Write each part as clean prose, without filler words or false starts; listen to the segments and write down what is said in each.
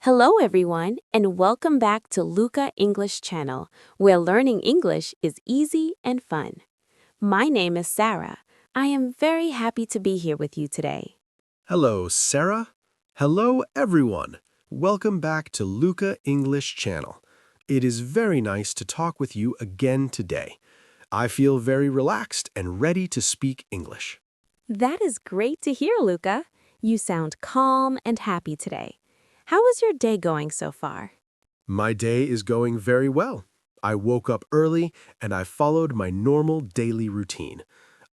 Hello everyone and welcome back to Luca English channel, where learning English is easy and fun. My name is Sarah. I am very happy to be here with you today. Hello, Sarah. Hello, everyone. Welcome back to Luca English channel. It is very nice to talk with you again today. I feel very relaxed and ready to speak English. That is great to hear, Luca. You sound calm and happy today. How is your day going so far? My day is going very well. I woke up early and I followed my normal daily routine.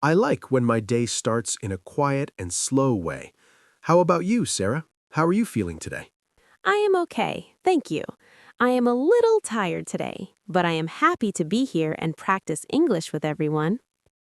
I like when my day starts in a quiet and slow way. How about you, Sarah? How are you feeling today? I am okay, thank you. I am a little tired today, but I am happy to be here and practice English with everyone.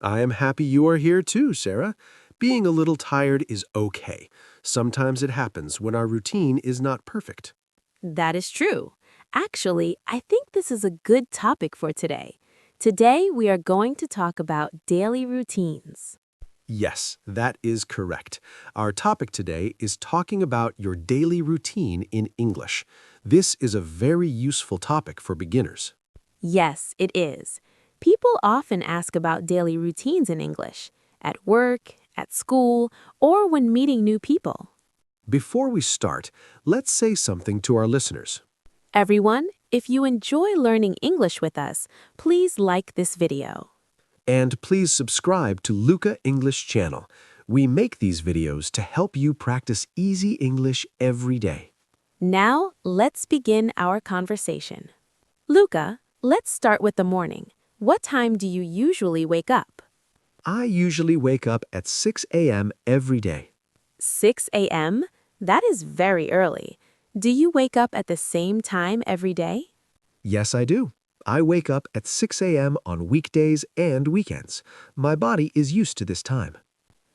I am happy you are here too, Sarah. Being a little tired is okay. Sometimes it happens when our routine is not perfect. That is true. Actually, I think this is a good topic for today. Today, we are going to talk about daily routines. Yes, that is correct. Our topic today is talking about your daily routine in English. This is a very useful topic for beginners. Yes, it is. People often ask about daily routines in English, at work, at school, or when meeting new people. Before we start, let's say something to our listeners. Everyone, if you enjoy learning English with us, please like this video. And please subscribe to Luca English channel. We make these videos to help you practice easy English every day. Now, let's begin our conversation. Luca, let's start with the morning. What time do you usually wake up? I usually wake up at 6 a.m. every day. 6 a.m.? That is very early. Do you wake up at the same time every day? Yes, I do. I wake up at 6 a.m. on weekdays and weekends. My body is used to this time.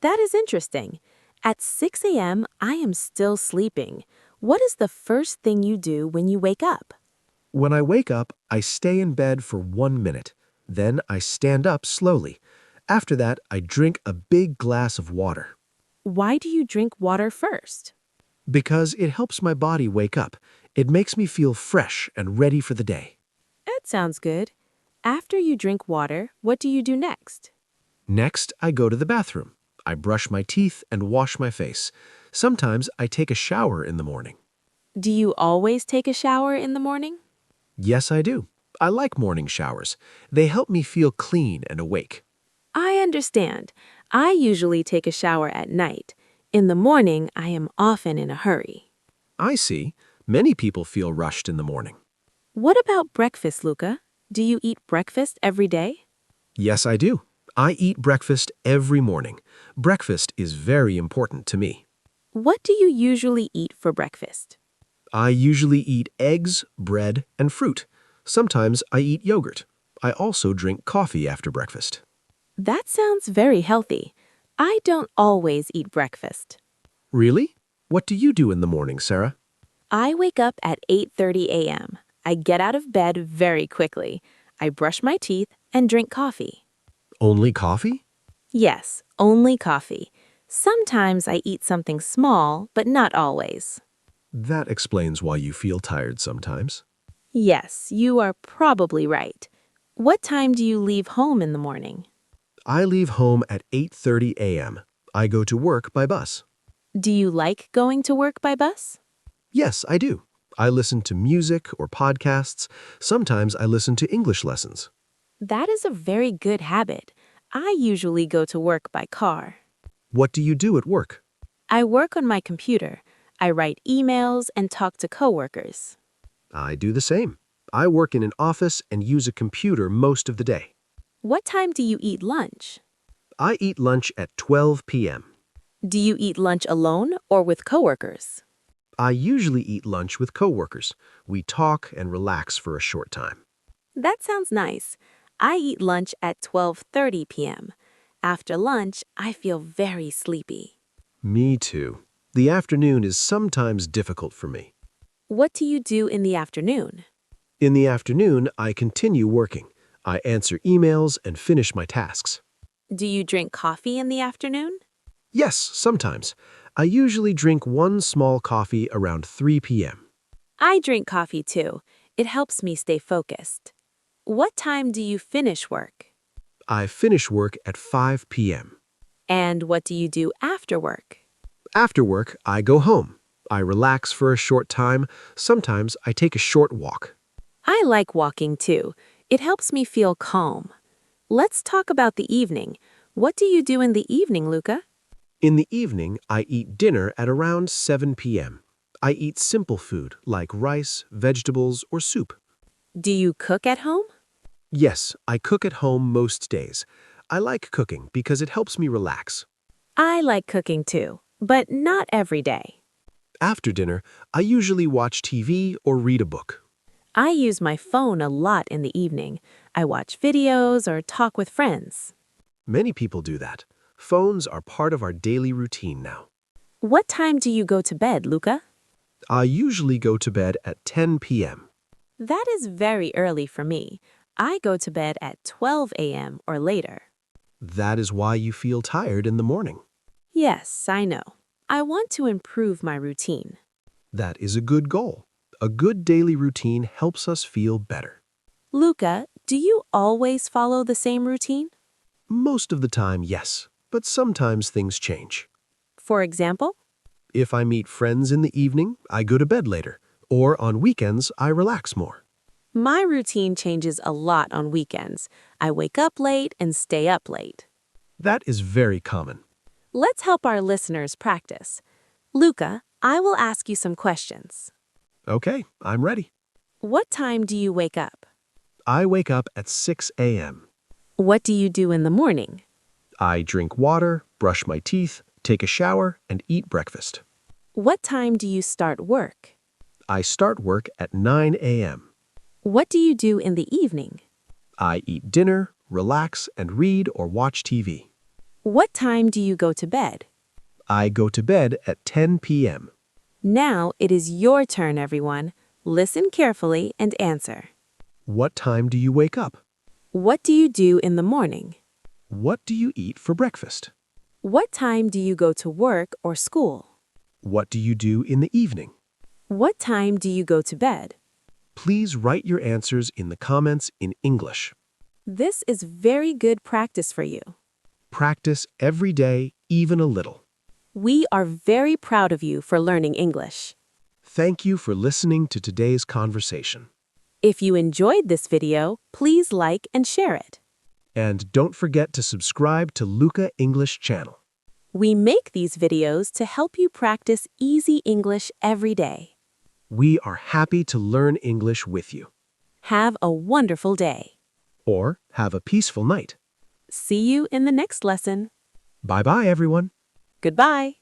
That is interesting. At 6 a.m., I am still sleeping. What is the first thing you do when you wake up? When I wake up, I stay in bed for 1 minute. Then I stand up slowly. After that, I drink a big glass of water. Why do you drink water first? Because it helps my body wake up. It makes me feel fresh and ready for the day. That sounds good. After you drink water, what do you do next? Next, I go to the bathroom. I brush my teeth and wash my face. Sometimes I take a shower in the morning. Do you always take a shower in the morning? Yes, I do. I like morning showers. They help me feel clean and awake. I understand. I usually take a shower at night. In the morning, I am often in a hurry. I see. Many people feel rushed in the morning. What about breakfast, Luca? Do you eat breakfast every day? Yes, I do. I eat breakfast every morning. Breakfast is very important to me. What do you usually eat for breakfast? I usually eat eggs, bread, and fruit. Sometimes I eat yogurt. I also drink coffee after breakfast. That sounds very healthy. I don't always eat breakfast. Really? What do you do in the morning, Sarah? I wake up at 8:30 a.m. I get out of bed very quickly. I brush my teeth and drink coffee. Only coffee? Yes, only coffee. Sometimes I eat something small, but not always. That explains why you feel tired sometimes. Yes, you are probably right. What time do you leave home in the morning? I leave home at 8:30 a.m. I go to work by bus. Do you like going to work by bus? Yes, I do. I listen to music or podcasts. Sometimes I listen to English lessons. That is a very good habit. I usually go to work by car. What do you do at work? I work on my computer. I write emails and talk to coworkers. I do the same. I work in an office and use a computer most of the day. What time do you eat lunch? I eat lunch at 12 p.m. Do you eat lunch alone or with coworkers? I usually eat lunch with coworkers. We talk and relax for a short time. That sounds nice. I eat lunch at 12:30 p.m. After lunch, I feel very sleepy. Me too. The afternoon is sometimes difficult for me. What do you do in the afternoon? In the afternoon, I continue working. I answer emails and finish my tasks. Do you drink coffee in the afternoon? Yes, sometimes. I usually drink one small coffee around 3 p.m. I drink coffee too. It helps me stay focused. What time do you finish work? I finish work at 5 p.m. And what do you do after work? After work, I go home. I relax for a short time. Sometimes I take a short walk. I like walking too. It helps me feel calm. Let's talk about the evening. What do you do in the evening, Luca? In the evening, I eat dinner at around 7 p.m. I eat simple food like rice, vegetables, or soup. Do you cook at home? Yes, I cook at home most days. I like cooking because it helps me relax. I like cooking too, but not every day. After dinner, I usually watch TV or read a book. I use my phone a lot in the evening. I watch videos or talk with friends. Many people do that. Phones are part of our daily routine now. What time do you go to bed, Luca? I usually go to bed at 10 p.m. That is very early for me. I go to bed at 12 a.m. or later. That is why you feel tired in the morning. Yes, I know. I want to improve my routine. That is a good goal. A good daily routine helps us feel better. Luca, do you always follow the same routine? Most of the time, yes, but sometimes things change. For example? If I meet friends in the evening, I go to bed later, or on weekends, I relax more. My routine changes a lot on weekends. I wake up late and stay up late. That is very common. Let's help our listeners practice. Luca, I will ask you some questions. Okay, I'm ready. What time do you wake up? I wake up at 6 a.m. What do you do in the morning? I drink water, brush my teeth, take a shower, and eat breakfast. What time do you start work? I start work at 9 a.m. What do you do in the evening? I eat dinner, relax, and read or watch TV. What time do you go to bed? I go to bed at 10 p.m. Now it is your turn, everyone. Listen carefully and answer. What time do you wake up? What do you do in the morning? What do you eat for breakfast? What time do you go to work or school? What do you do in the evening? What time do you go to bed? Please write your answers in the comments in English. This is very good practice for you. Practice every day, even a little. We are very proud of you for learning English. Thank you for listening to today's conversation. If you enjoyed this video, please like and share it. And don't forget to subscribe to Luca English channel. We make these videos to help you practice easy English every day. We are happy to learn English with you. Have a wonderful day. Or have a peaceful night. See you in the next lesson. Bye-bye, everyone. Goodbye.